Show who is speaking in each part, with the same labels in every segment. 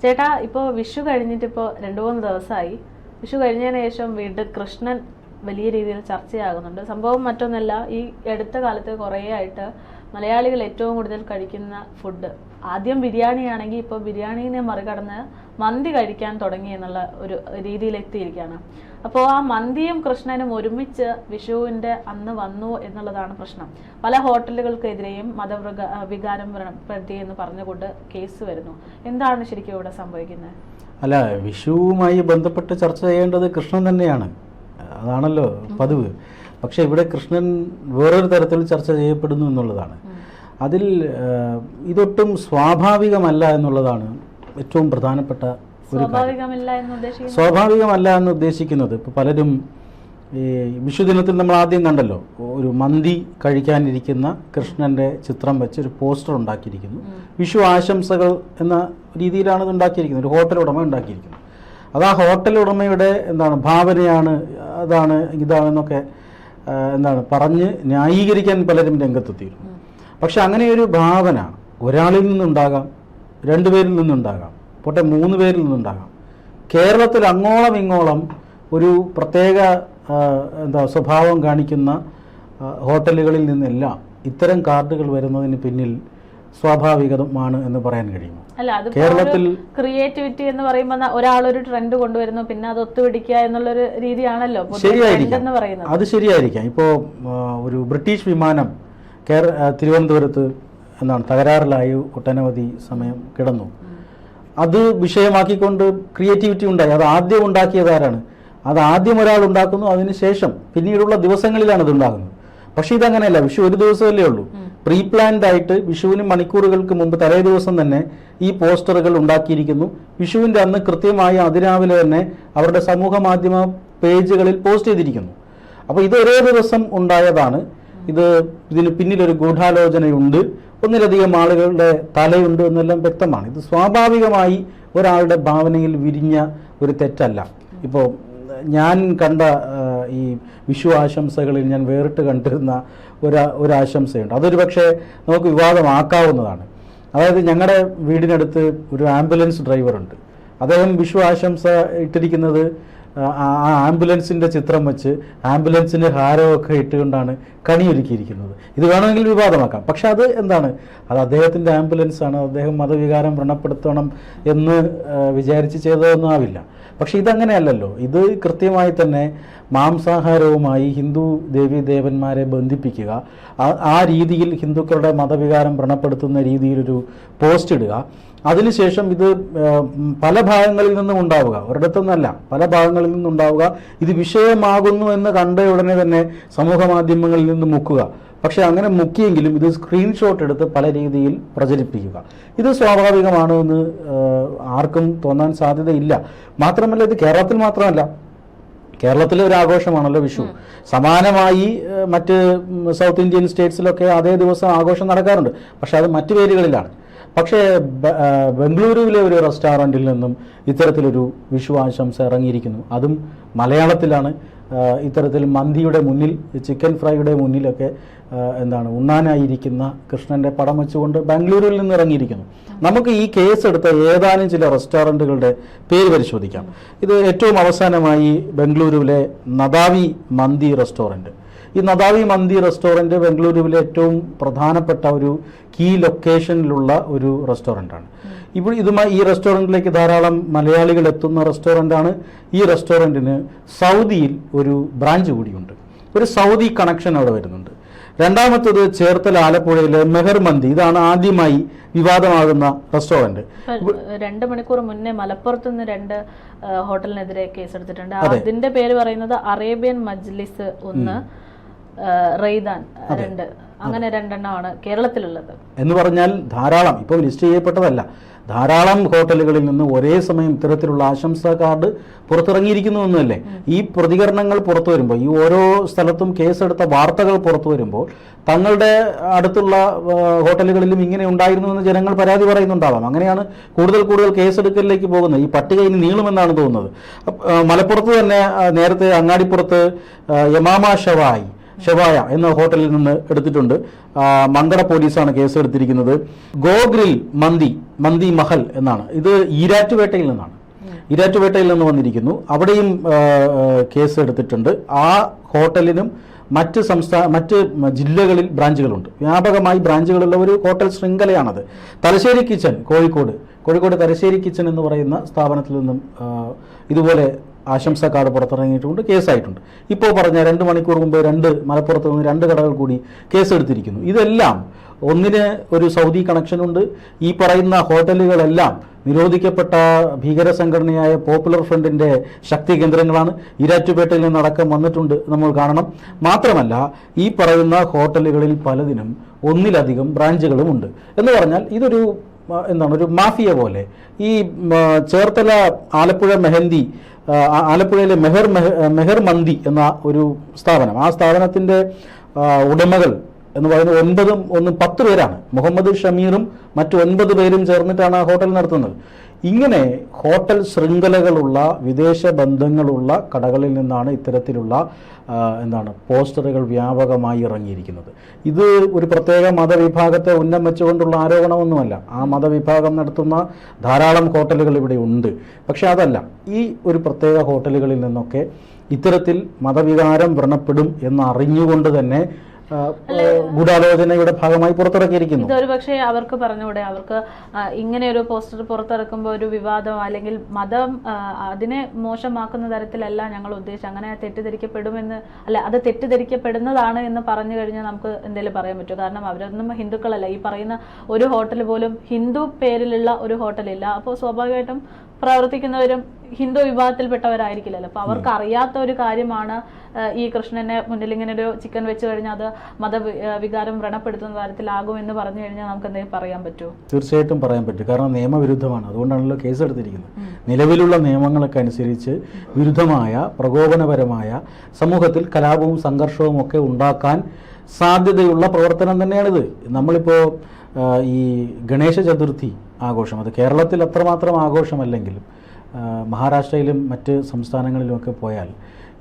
Speaker 1: ചേട്ടാ, ഇപ്പോൾ വിഷു കഴിഞ്ഞിട്ട് ഇപ്പോൾ 2-3 ദിവസമായി. വിഷു കഴിഞ്ഞതിന് ശേഷം വീണ്ടും കൃഷ്ണൻ വലിയ രീതിയിൽ ചർച്ചയാകുന്നുണ്ട്. സംഭവം മറ്റൊന്നല്ല, ഈ അടുത്ത കാലത്ത് കുറേ ആയിട്ട് മലയാളികൾ ഏറ്റവും കൂടുതൽ കഴിക്കുന്ന ഫുഡ് ആദ്യം ബിരിയാണിയാണെങ്കിൽ ഇപ്പോൾ ബിരിയാണീനെ മറികടന്ന് മന്തി കഴിക്കാൻ തുടങ്ങി എന്നുള്ള ഒരു രീതിയിലെത്തിയിരിക്കുകയാണ്. അപ്പോൾ ആ മന്തിയും കൃഷ്ണനും ഒരുമിച്ച് വിഷുവിൻ്റെ അന്ന് വന്നു എന്നുള്ളതാണ് പ്രശ്നം. പല ഹോട്ടലുകൾക്കെതിരെയും വികാരം പ്രതി എന്ന് പറഞ്ഞുകൊണ്ട് കേസ് വരുന്നു. എന്താണ് ശരിക്കും ഇവിടെ സംഭവിക്കുന്നത്?
Speaker 2: അല്ല, വിഷുവുമായി ബന്ധപ്പെട്ട് ചർച്ച ചെയ്യേണ്ടത് കൃഷ്ണൻ തന്നെയാണ്, അതാണല്ലോ പതിവ്. പക്ഷെ ഇവിടെ കൃഷ്ണൻ വേറൊരു തരത്തിൽ ചർച്ച ചെയ്യപ്പെടുന്നു എന്നുള്ളതാണ്. അതിൽ ഇതൊട്ടും സ്വാഭാവികമല്ല എന്നുള്ളതാണ് ഏറ്റവും പ്രധാനപ്പെട്ട ഒരു കാര്യം. സ്വാഭാവികമല്ല എന്ന് ഉദ്ദേശിക്കുന്നത്, ഇപ്പോൾ പലരും ഈ വിഷുദിനത്തിൽ നമ്മൾ ആദ്യം കണ്ടല്ലോ, ഒരു മന്തി കഴിക്കാനിരിക്കുന്ന കൃഷ്ണൻ്റെ ചിത്രം വെച്ച് ഒരു പോസ്റ്റർ ഉണ്ടാക്കിയിരിക്കുന്നു. വിഷു ആശംസകൾ എന്ന രീതിയിലാണ് ഇത് ഉണ്ടാക്കിയിരിക്കുന്നത്. ഒരു ഹോട്ടൽ ഉടമ ഉണ്ടാക്കിയിരിക്കുന്നു. അത് ആ ഹോട്ടൽ ഉടമയുടെ ഭാവനയാണ്, ഇതാണെന്നൊക്കെ പറഞ്ഞ് ന്യായീകരിക്കാൻ പലരും രംഗത്തെത്തിയിരുന്നു. പക്ഷെ അങ്ങനെയൊരു ഭാവന ഒരാളിൽ നിന്നുണ്ടാകാം, 2 പേരിൽ നിന്നുണ്ടാകാം, പോട്ടെ 3 പേരിൽ നിന്നുണ്ടാകാം. കേരളത്തിൽ അങ്ങോളം ഇങ്ങോളം ഒരു പ്രത്യേക സ്വഭാവം കാണിക്കുന്ന ഹോട്ടലുകളിൽ നിന്നെല്ലാം ഇത്തരം കാർഡുകൾ വരുന്നതിന് പിന്നിൽ സ്വാഭാവികമാണ് എന്ന് പറയാൻ കഴിയുമോ?
Speaker 1: കേരളത്തിൽ ക്രിയേറ്റിവിറ്റി എന്ന് പറയുമ്പോൾ ഒരാളൊരു ട്രെൻഡ് കൊണ്ടുവരുന്നു, പിന്നെ അത് ഒത്തുപിടിക്കുക എന്നുള്ളൊരു രീതിയാണല്ലോ.
Speaker 2: ശരിയായിരിക്കാം, അത് ശരിയായിരിക്കാം. ഇപ്പോൾ ഒരു ബ്രിട്ടീഷ് വിമാനം തിരുവനന്തപുരത്ത് തകരാറിലായി ഒട്ടനവധി സമയം കിടന്നു. അത് വിഷയമാക്കിക്കൊണ്ട് ക്രിയേറ്റിവിറ്റി ഉണ്ടായി. അത് ആദ്യം ഉണ്ടാക്കിയതാരാണ്? അത് ആദ്യം ഒരാൾ ഉണ്ടാക്കുന്നു, അതിനുശേഷം പിന്നീടുള്ള ദിവസങ്ങളിലാണ് ഇത് ഉണ്ടാകുന്നത്. പക്ഷെ ഇതങ്ങനെയല്ല. വിഷു ഒരു ദിവസമല്ലേ ഉള്ളൂ. പ്രീ പ്ലാൻഡ് ആയിട്ട് വിഷുവിന് മണിക്കൂറുകൾക്ക് മുമ്പ് തലേ ദിവസം തന്നെ ഈ പോസ്റ്ററുകൾ ഉണ്ടാക്കിയിരിക്കുന്നു. വിഷുവിൻ്റെ അന്ന് കൃത്യമായി അതിരാവിലെ തന്നെ അവരുടെ സമൂഹ മാധ്യമ പേജുകളിൽ പോസ്റ്റ് ചെയ്തിരിക്കുന്നു. അപ്പോൾ ഇത് ഒരേ ദിവസം ഉണ്ടായതാണ്. ഇതിന് പിന്നിലൊരു ഗൂഢാലോചനയുണ്ട്, ഒന്നിലധികം ആളുകളുടെ തലയുണ്ട് എന്നെല്ലാം വ്യക്തമാണ്. ഇത് സ്വാഭാവികമായി ഒരാളുടെ ഭാവനയിൽ വിരിഞ്ഞ ഒരു തെറ്റല്ല. ഇപ്പോൾ ഞാൻ കണ്ട ഈ വിഷു ആശംസകളിൽ ഞാൻ വേറിട്ട് കണ്ടിരുന്ന ഒരു ആശംസയുണ്ട്. അതൊരു പക്ഷേ നമുക്ക് വിവാദമാക്കാവുന്നതാണ്. അതായത് ഞങ്ങളുടെ വീടിനടുത്ത് ഒരു ആംബുലൻസ് ഡ്രൈവറുണ്ട്. അദ്ദേഹം വിഷു ആശംസ ഇട്ടിരിക്കുന്നത് ആ ആംബുലൻസിൻ്റെ ചിത്രം വെച്ച് ആംബുലൻസിൻ്റെ ഹാരമൊക്കെ ഇട്ടുകൊണ്ടാണ് കണിയൊരുക്കിയിരിക്കുന്നത്. ഇത് വേണമെങ്കിൽ വിവാദമാക്കാം. പക്ഷെ അത് അത് അദ്ദേഹത്തിൻ്റെ ആംബുലൻസാണ്, അദ്ദേഹം മതവികാരം വ്രണപ്പെടുത്തണം എന്ന് വിചാരിച്ച് ചെയ്തതൊന്നും ആവില്ല. പക്ഷെ ഇതങ്ങനെയല്ലല്ലോ. ഇത് കൃത്യമായി തന്നെ മാംസാഹാരവുമായി ഹിന്ദു ദേവീദേവന്മാരെ ബന്ധിപ്പിക്കുക, ആ രീതിയിൽ ഹിന്ദുക്കളുടെ മതവികാരം വ്രണപ്പെടുത്തുന്ന രീതിയിലൊരു പോസ്റ്റ് ഇടുക, അതിനുശേഷം ഇത് പല ഭാഗങ്ങളിൽ നിന്നും ഉണ്ടാവുക, ഒരിടത്തുനിന്നല്ല പല ഭാഗങ്ങളിൽ നിന്നുണ്ടാവുക, ഇത് വിഷയമാകുന്നു എന്ന് കണ്ട ഉടനെ തന്നെ സമൂഹ മാധ്യമങ്ങളിൽ നിന്ന് മുക്കുക. പക്ഷെ അങ്ങനെ മുക്കിയെങ്കിലും ഇത് സ്ക്രീൻഷോട്ട് എടുത്ത് പല രീതിയിൽ പ്രചരിപ്പിക്കുക, ഇത് സ്വാഭാവികമാണ് എന്ന് ആർക്കും തോന്നാൻ സാധ്യതയില്ല. മാത്രമല്ല, ഇത് കേരളത്തിൽ മാത്രമല്ല, കേരളത്തിലെ ഒരു ആഘോഷമാണല്ലോ വിഷു. സമാനമായി മറ്റ് സൗത്ത് ഇന്ത്യൻ സ്റ്റേറ്റ്സിലൊക്കെ അതേ ദിവസം ആഘോഷം നടക്കാറുണ്ട്. പക്ഷെ അത് മറ്റു പേരുകളിലാണ്. പക്ഷേ ബംഗളൂരുവിലെ ഒരു റെസ്റ്റോറൻറ്റിൽ നിന്നും ഇത്തരത്തിലൊരു വിഷു ആശംസ ഇറങ്ങിയിരിക്കുന്നു. അതും മലയാളത്തിലാണ്. ഇത്തരത്തിൽ മന്തിയുടെ മുന്നിൽ, ചിക്കൻ ഫ്രൈയുടെ മുന്നിലൊക്കെ ഉണ്ണാനായിരിക്കുന്ന കൃഷ്ണൻ്റെ പടം വെച്ചുകൊണ്ട് ബാംഗ്ലൂരിൽ നിന്ന് ഇറങ്ങിയിരിക്കുന്നു. നമുക്ക് ഈ കേസ് എടുത്ത ഏതാനും ചില റെസ്റ്റോറൻറ്റുകളുടെ പേര് പരിശോധിക്കാം. ഇത് ഏറ്റവും അവസാനമായി ബംഗളൂരുവിലെ നദാവി മന്തി റെസ്റ്റോറൻറ്റ്. ഈ നദാവി മന്തി റെസ്റ്റോറൻറ്റ് ബംഗളൂരുവിലെ ഏറ്റവും പ്രധാനപ്പെട്ട ഒരു കീ ലൊക്കേഷനിലുള്ള ഒരു റെസ്റ്റോറൻറ്റാണ്. ഈ റെസ്റ്റോറൻറ്റിലേക്ക് ധാരാളം മലയാളികൾ എത്തുന്ന റെസ്റ്റോറൻറ്റാണ്. ഈ റെസ്റ്റോറൻറ്റിന് സൗദിയിൽ ഒരു ബ്രാഞ്ച് കൂടിയുണ്ട്. ഒരു സൗദി കണക്ഷൻ അവിടെ വരുന്നുണ്ട്. രണ്ടാമത്തത് ചേർത്തല ആലപ്പുഴയിലെ മെഹർ മന്തി. ഇതാണ് ആദ്യമായി വിവാദമാകുന്ന റെസ്റ്റോറൻറ്റ്.
Speaker 1: 2 മണിക്കൂർ മുന്നേ മലപ്പുറത്ത് നിന്ന് 2 ഹോട്ടലിനെതിരെ കേസെടുത്തിട്ടുണ്ട്. അതിന്റെ പേര് പറയുന്നത് അറേബ്യൻ മജ്ലിസ് 1, റെയ്ദാൻ 2, അങ്ങനെ 2 എണ്ണമാണ് കേരളത്തിലുള്ളത്.
Speaker 2: എന്ന് പറഞ്ഞാൽ ധാരാളം, ഇപ്പോൾ ലിസ്റ്റ് ചെയ്യപ്പെട്ടതല്ല, ധാരാളം ഹോട്ടലുകളിൽ നിന്ന് ഒരേ സമയം ഇത്തരത്തിലുള്ള ആശംസാ കാർഡ് പുറത്തിറങ്ങിയിരിക്കുന്നു എന്നല്ലേ. ഈ പ്രതികരണങ്ങൾ പുറത്തു വരുമ്പോൾ, ഈ ഓരോ സ്ഥലത്തും കേസെടുത്ത വാർത്തകൾ പുറത്തു വരുമ്പോൾ തങ്ങളുടെ അടുത്തുള്ള ഹോട്ടലുകളിലും ഇങ്ങനെ ഉണ്ടായിരുന്നു എന്ന് ജനങ്ങൾ പരാതി പറയുന്നുണ്ടാവാം. അങ്ങനെയാണ് കൂടുതൽ കേസെടുക്കലിലേക്ക് പോകുന്നത്. ഈ പട്ടിക ഇനി നീളുമെന്നാണ് തോന്നുന്നത്. മലപ്പുറത്ത് തന്നെ നേരത്തെ അങ്ങാടിപ്പുറത്ത് യമാമ ഷവായി ഷെവായ എന്ന ഹോട്ടലിൽ നിന്ന് എടുത്തിട്ടുണ്ട്. മങ്കട പോലീസാണ് കേസ് എടുത്തിരിക്കുന്നത്. ഗോഗ്രിൽ മന്തി മഹൽ എന്നാണ്. ഇത് ഈരാറ്റുപേട്ടയിൽ നിന്നാണ്. ഈരാറ്റുപേട്ടയിൽ നിന്ന് വന്നിരിക്കുന്നു. അവിടെയും കേസ് എടുത്തിട്ടുണ്ട്. ആ ഹോട്ടലിനും മറ്റ് ജില്ലകളിൽ ബ്രാഞ്ചുകളുണ്ട്. വ്യാപകമായി ബ്രാഞ്ചുകളുള്ള ഒരു ഹോട്ടൽ ശൃംഖലയാണത്. തലശ്ശേരി കിച്ചൻ കോഴിക്കോട് തലശ്ശേരി കിച്ചൻ എന്ന് പറയുന്ന സ്ഥാപനത്തിൽ നിന്നും ഇതുപോലെ ആശംസ കാർഡ് പുറത്തിറങ്ങിയിട്ടുണ്ട്, കേസായിട്ടുണ്ട്. ഇപ്പോൾ പറഞ്ഞ 2 മണിക്കൂർ മുമ്പ് മലപ്പുറത്ത് നിന്ന് 2 കടകൾ കൂടി കേസെടുത്തിരിക്കുന്നു. ഇതെല്ലാം ഒന്നിന് ഒരു സൗദി കണക്ഷനുണ്ട്. ഈ പറയുന്ന ഹോട്ടലുകളെല്ലാം നിരോധിക്കപ്പെട്ട ഭീകര സംഘടനയായ പോപ്പുലർ ഫ്രണ്ടിന്റെ ശക്തി കേന്ദ്രങ്ങളാണ്. ഈരാറ്റുപേട്ടയിൽ നിന്നടക്കം വന്നിട്ടുണ്ട്, നമ്മൾ കാണണം. മാത്രമല്ല ഈ പറയുന്ന ഹോട്ടലുകളിൽ പലതിനും ഒന്നിലധികം ബ്രാഞ്ചുകളുമുണ്ട്. എന്ന് പറഞ്ഞാൽ ഇതൊരു ഒരു മാഫിയ പോലെ. ഈ ചേർത്തല ആലപ്പുഴയിലെ മെഹർ മന്തി എന്ന ഒരു സ്ഥാപനം, ആ സ്ഥാപനത്തിന്റെ ഉടമകൾ എന്ന് പറയുന്നത് 10 പേരാണ്. മുഹമ്മദ് ഷമീറും മറ്റു 9 പേരും ചേർന്നിട്ടാണ് ആ ഹോട്ടൽ നടത്തുന്നത്. ഇങ്ങനെ ഹോട്ടൽ ശൃംഖലകളുള്ള വിദേശ ബന്ധങ്ങളുള്ള കടകളിൽ നിന്നാണ് ഇത്തരത്തിലുള്ള പോസ്റ്ററുകൾ വ്യാപകമായി ഇറങ്ങിയിരിക്കുന്നത്. ഇത് ഒരു പ്രത്യേക മതവിഭാഗത്തെ ഉന്നം വെച്ചുകൊണ്ടുള്ള ആരോപണമൊന്നുമല്ല. ആ മതവിഭാഗം നടത്തുന്ന ധാരാളം ഹോട്ടലുകൾ ഇവിടെ ഉണ്ട്. പക്ഷെ അതല്ല, ഈ ഒരു പ്രത്യേക ഹോട്ടലുകളിൽ നിന്നൊക്കെ ഇത്തരത്തിൽ മതവികാരം വ്രണപ്പെടും എന്നറിഞ്ഞുകൊണ്ട് തന്നെ ഗൂഢാലോചനയുടെ ഭാഗമായി പുറത്തിറക്കിയിരിക്കുന്നു.
Speaker 1: ഇതൊരു പക്ഷേ അവർക്ക് പറഞ്ഞുകൂടെ, അവർക്ക് ഇങ്ങനെ ഒരു പോസ്റ്റർ പുറത്തിറക്കുമ്പോൾ ഒരു വിവാദം അല്ലെങ്കിൽ മതം അതിനെ മോശമാക്കുന്ന തരത്തിലല്ല ഞങ്ങൾ ഉദ്ദേശിച്ചത്, അങ്ങനെ തെറ്റിദ്ധരിക്കപ്പെടുമെന്ന് അത് തെറ്റിദ്ധരിക്കപ്പെടുന്നതാണ് എന്ന് പറഞ്ഞു കഴിഞ്ഞാൽ നമുക്ക് എന്തെങ്കിലും പറയാൻ പറ്റും. കാരണം അവരൊന്നും ഹിന്ദുക്കളല്ല. ഈ പറയുന്ന ഒരു ഹോട്ടൽ പോലും ഹിന്ദു പേരിലുള്ള ഒരു ഹോട്ടലില്ല. അപ്പോൾ സ്വാഭാവികമായിട്ടും പ്രവർത്തിക്കുന്നവരും ഹിന്ദു വിഭാഗത്തിൽപ്പെട്ടവരായിരിക്കില്ലല്ലോ. അപ്പൊ അവർക്ക് അറിയാത്ത ഒരു കാര്യമാണ് ഈ കൃഷ്ണനെ മുന്നിൽ ഇങ്ങനെ ഒരു ചിക്കൻ വെച്ച് കഴിഞ്ഞാൽ അത് മതവികാരം വ്രണപ്പെടുത്തുന്ന തരത്തിലാകും എന്ന് പറഞ്ഞു കഴിഞ്ഞാൽ നമുക്ക് എന്തെങ്കിലും പറയാൻ പറ്റുമോ?
Speaker 2: തീർച്ചയായിട്ടും പറയാൻ പറ്റും. കാരണം നിയമവിരുദ്ധമാണ്. അതുകൊണ്ടാണല്ലോ കേസ് എടുത്തിരിക്കുന്നത്. നിലവിലുള്ള നിയമങ്ങളൊക്കെ അനുസരിച്ച് വിരുദ്ധമായ പ്രകോപനപരമായ സമൂഹത്തിൽ കലാപവും സംഘർഷവും ഒക്കെ ഉണ്ടാക്കാൻ സാധ്യതയുള്ള പ്രവർത്തനം തന്നെയാണിത്. നമ്മളിപ്പോൾ ഈ ഗണേശ ചതുർത്ഥി ആഘോഷം, അത് കേരളത്തിൽ അത്രമാത്രം ആഘോഷമല്ലെങ്കിലും മഹാരാഷ്ട്രയിലും മറ്റ് സംസ്ഥാനങ്ങളിലുമൊക്കെ പോയാൽ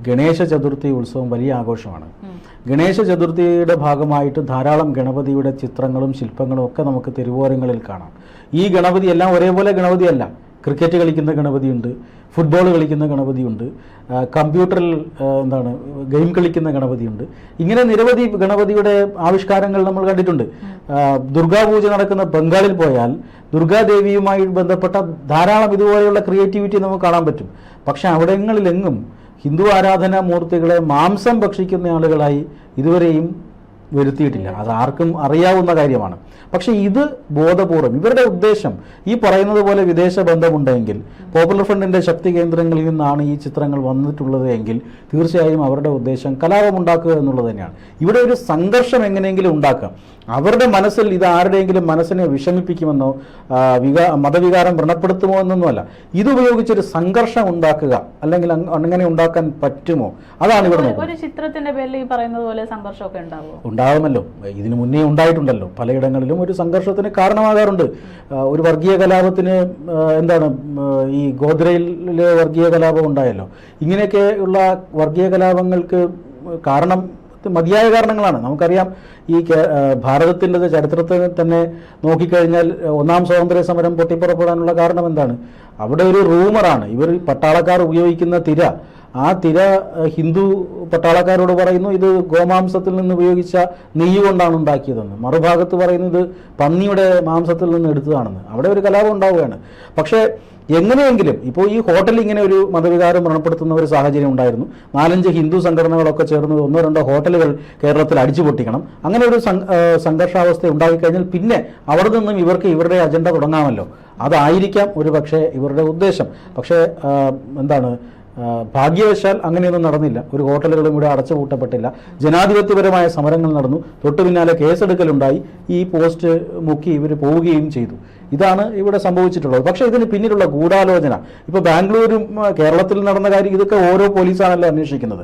Speaker 2: ഗണേശ ചതുർത്ഥി ഉത്സവം വലിയ ആഘോഷമാണ്. ഗണേശ ചതുർത്ഥിയുടെ ഭാഗമായിട്ട് ധാരാളം ഗണപതിയുടെ ചിത്രങ്ങളും ശില്പങ്ങളും ഒക്കെ നമുക്ക് തെരുവോരങ്ങളിൽ കാണാം. ഈ ഗണപതി എല്ലാം ഒരേപോലെ ഗണപതിയല്ല. ക്രിക്കറ്റ് കളിക്കുന്ന ഗണപതിയുണ്ട്, ഫുട്ബോൾ കളിക്കുന്ന ഗണപതിയുണ്ട്, കമ്പ്യൂട്ടറിൽ ഗെയിം കളിക്കുന്ന ഗണപതിയുണ്ട്. ഇങ്ങനെ നിരവധി ഗണപതിയുടെ ആവിഷ്കാരങ്ങൾ നമ്മൾ കണ്ടിട്ടുണ്ട്. ദുർഗാപൂജ നടക്കുന്ന ബംഗാളിൽ പോയാൽ ദുർഗാദേവിയുമായി ബന്ധപ്പെട്ട ധാരാളം ഇതുപോലെയുള്ള ക്രിയേറ്റിവിറ്റി നമുക്ക് കാണാൻ പറ്റും. പക്ഷെ അവിടങ്ങളിലെങ്ങും ഹിന്ദു ആരാധനാ മൂർത്തികളെ മാംസം ഭക്ഷിക്കുന്ന ആളുകളായി ഇതുവരെയും വരുത്തിയിട്ടില്ല. അത് ആർക്കും അറിയാവുന്ന കാര്യമാണ്. പക്ഷെ ഇത് ബോധപൂർവം ഇവരുടെ ഉദ്ദേശം ഈ പറയുന്നത് പോലെ വിദേശ ബന്ധമുണ്ടെങ്കിൽ, പോപ്പുലർ ഫ്രണ്ടിന്റെ ശക്തി കേന്ദ്രങ്ങളിൽ നിന്നാണ് ഈ ചിത്രങ്ങൾ വന്നിട്ടുള്ളത് എങ്കിൽ തീർച്ചയായും അവരുടെ ഉദ്ദേശം കലാപമുണ്ടാക്കുക എന്നുള്ളത് തന്നെയാണ്. ഇവിടെ ഒരു സംഘർഷം എങ്ങനെയെങ്കിലും ഉണ്ടാക്കാം. അവരുടെ മനസ്സിൽ ഇത് ആരുടെയെങ്കിലും മനസ്സിനെ വിഷമിപ്പിക്കുമെന്നോ മതവികാരം വ്രണപ്പെടുത്തുമോ എന്നൊന്നുമല്ല. ഇതുപയോഗിച്ചൊരു സംഘർഷം ഉണ്ടാക്കുക, അല്ലെങ്കിൽ അങ്ങനെ ഉണ്ടാക്കാൻ പറ്റുമോ, അതാണ് ഇവിടെ നോക്കുന്നത്.
Speaker 1: ഒരു ചിത്രത്തിന്റെ പേരിൽ ഈ പറയുന്നത് പോലെ സംഘർഷമൊക്കെ
Speaker 2: ഉണ്ടാകുമല്ലോ. ഇതിനു മുന്നേ ഉണ്ടായിട്ടുണ്ടല്ലോ. പലയിടങ്ങളിലും ഒരു സംഘർഷത്തിന് കാരണമാകാറുണ്ട്. ഒരു വർഗീയ കലാപത്തിന് ഈ ഗോദ്രയിലെ വർഗീയ കലാപം ഉണ്ടായല്ലോ. ഇങ്ങനെയൊക്കെയുള്ള വർഗീയ കലാപങ്ങൾക്ക് മതിയായ കാരണങ്ങളാണ്. നമുക്കറിയാം, ഈ ഭാരതത്തിൻ്റെ ചരിത്രത്തിൽ തന്നെ നോക്കിക്കഴിഞ്ഞാൽ ഒന്നാം സ്വാതന്ത്ര്യ സമരം പൊട്ടിപ്പുറപ്പെടാനുള്ള കാരണം എന്താണ്? അവിടെ ഒരു റൂമറാണ്. ഇവർ പട്ടാളക്കാർ ഉപയോഗിക്കുന്ന തിര, ആ തിര ഹിന്ദു പട്ടാളക്കാരോട് പറയുന്നു ഇത് ഗോമാംസത്തിൽ നിന്ന് ഉപയോഗിച്ച നെയ്യ് കൊണ്ടാണ് ഉണ്ടാക്കിയതെന്ന്. മറുഭാഗത്ത് പറയുന്നത് പന്നിയുടെ മാംസത്തിൽ നിന്ന് എടുത്തതാണെന്ന്. അവിടെ ഒരു കലാപം ഉണ്ടാവുകയാണ്. പക്ഷേ എങ്ങനെയെങ്കിലും ഇപ്പോൾ ഈ ഹോട്ടലിൽ ഇങ്ങനെ ഒരു മതവികാരം വ്രണപ്പെടുത്തുന്ന ഒരു സാഹചര്യം ഉണ്ടായിരുന്നു. 4-5 ഹിന്ദു സംഘടനകളൊക്കെ ചേർന്ന് 1-2 ഹോട്ടലുകൾ കേരളത്തിൽ അടിച്ചു പൊട്ടിക്കണം. അങ്ങനെ ഒരു സംഘർഷാവസ്ഥ ഉണ്ടാക്കിക്കഴിഞ്ഞാൽ പിന്നെ അവിടെ നിന്നും ഇവർക്ക് ഇവരുടെ അജണ്ട തുടങ്ങാമല്ലോ. അതായിരിക്കാം ഒരു പക്ഷേ ഇവരുടെ ഉദ്ദേശം. പക്ഷേ ഭാഗ്യവശാൽ അങ്ങനെയൊന്നും നടന്നില്ല. ഒരു ഹോട്ടലുകളും കൂടെ അടച്ചുപൂട്ടപ്പെട്ടില്ല. ജനാധിപത്യപരമായ സമരങ്ങൾ നടന്നു. തൊട്ടു പിന്നാലെ കേസെടുക്കലുണ്ടായി. ഈ പോസ്റ്റ് മുക്കി ഇവർ പോവുകയും ചെയ്തു. ഇതാണ് ഇവിടെ സംഭവിച്ചിട്ടുള്ളത്. പക്ഷേ ഇതിന് പിന്നിലുള്ള ഗൂഢാലോചന, ഇപ്പോൾ ബാംഗ്ലൂരും കേരളത്തിൽ നടന്ന കാര്യം ഇതൊക്കെ ഓരോ പോലീസാണല്ലോ അന്വേഷിക്കുന്നത്.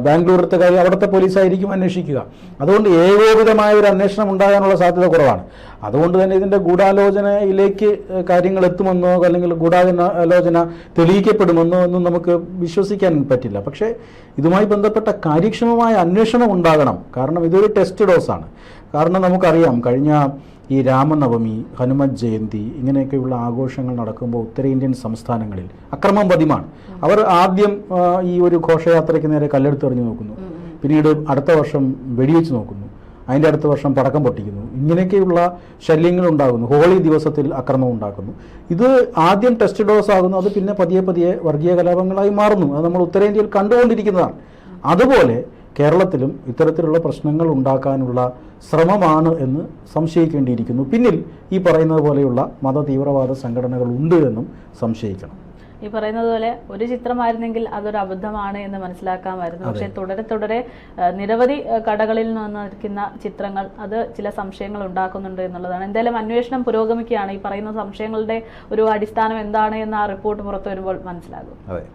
Speaker 2: ബാംഗ്ലൂരത്തെ കാര്യം അവിടുത്തെ പോലീസായിരിക്കും അന്വേഷിക്കുക. അതുകൊണ്ട് ഏകോപിതമായ ഒരു അന്വേഷണം ഉണ്ടാകാനുള്ള സാധ്യത കുറവാണ്. അതുകൊണ്ട് തന്നെ ഇതിൻ്റെ ഗൂഢാലോചനയിലേക്ക് കാര്യങ്ങൾ എത്തുമെന്നോ അല്ലെങ്കിൽ ഗൂഢാലോചന തെളിയിക്കപ്പെടുമെന്നോ ഒന്നും നമുക്ക് വിശ്വസിക്കാൻ പറ്റില്ല. പക്ഷേ ഇതുമായി ബന്ധപ്പെട്ട കാര്യക്ഷമമായ അന്വേഷണം ഉണ്ടാകണം. കാരണം ഇതൊരു ടെസ്റ്റ് ഡോസാണ്. കാരണം നമുക്കറിയാം, കഴിഞ്ഞ ഈ രാമനവമി, ഹനുമത് ജയന്തി ഇങ്ങനെയൊക്കെയുള്ള ആഘോഷങ്ങൾ നടക്കുമ്പോൾ ഉത്തരേന്ത്യൻ സംസ്ഥാനങ്ങളിൽ അക്രമം പതിവാണ്. അവർ ആദ്യം ഈ ഒരു ഘോഷയാത്രയ്ക്ക് നേരെ കല്ലെടുത്തെറിഞ്ഞ് നോക്കുന്നു, പിന്നീട് അടുത്ത വർഷം വെടിവെച്ച് നോക്കുന്നു, അതിൻ്റെ അടുത്ത വർഷം പടക്കം പൊട്ടിക്കുന്നു. ഇങ്ങനെയൊക്കെയുള്ള ശല്യങ്ങൾ ഉണ്ടാകുന്നു. ഹോളി ദിവസത്തിൽ അക്രമം ഉണ്ടാക്കുന്നു. ഇത് ആദ്യം ടെസ്റ്റ് ഡോസ് ആകുന്നു, അത് പിന്നെ പതിയെ പതിയെ വർഗീയ കലാപങ്ങളായി മാറുന്നു. അത് നമ്മൾ ഉത്തരേന്ത്യയിൽ കണ്ടുകൊണ്ടിരിക്കുന്നതാണ്. അതുപോലെ കേരളത്തിലും ഇത്തരത്തിലുള്ള പ്രശ്നങ്ങൾ ഉണ്ടാക്കാനുള്ള ശ്രമമാണ് എന്ന് സംശയിക്കേണ്ടിയിരിക്കുന്നു. പിന്നിൽ ഈ പറയുന്നത് പോലെയുള്ള മത തീവ്രവാദ സംഘടനകൾ ഉണ്ട് എന്നും സംശയിക്കണം.
Speaker 1: ഈ പറയുന്നത് പോലെ ഒരു ചിത്രമായിരുന്നെങ്കിൽ അതൊരു അബദ്ധമാണ് എന്ന് മനസ്സിലാക്കാമായിരുന്നു. പക്ഷെ തുടരെ നിരവധി കടകളിൽ നിന്നിരിക്കുന്ന ചിത്രങ്ങൾ അത് ചില സംശയങ്ങൾ ഉണ്ടാക്കുന്നുണ്ട് എന്നുള്ളതാണ്. എന്തായാലും അന്വേഷണം പുരോഗമിക്കുകയാണ്. ഈ പറയുന്ന സംശയങ്ങളുടെ ഒരു അടിസ്ഥാനം എന്താണ് എന്ന് ആ റിപ്പോർട്ട് പുറത്തു വരുമ്പോൾ മനസ്സിലാകും.
Speaker 2: അതെ.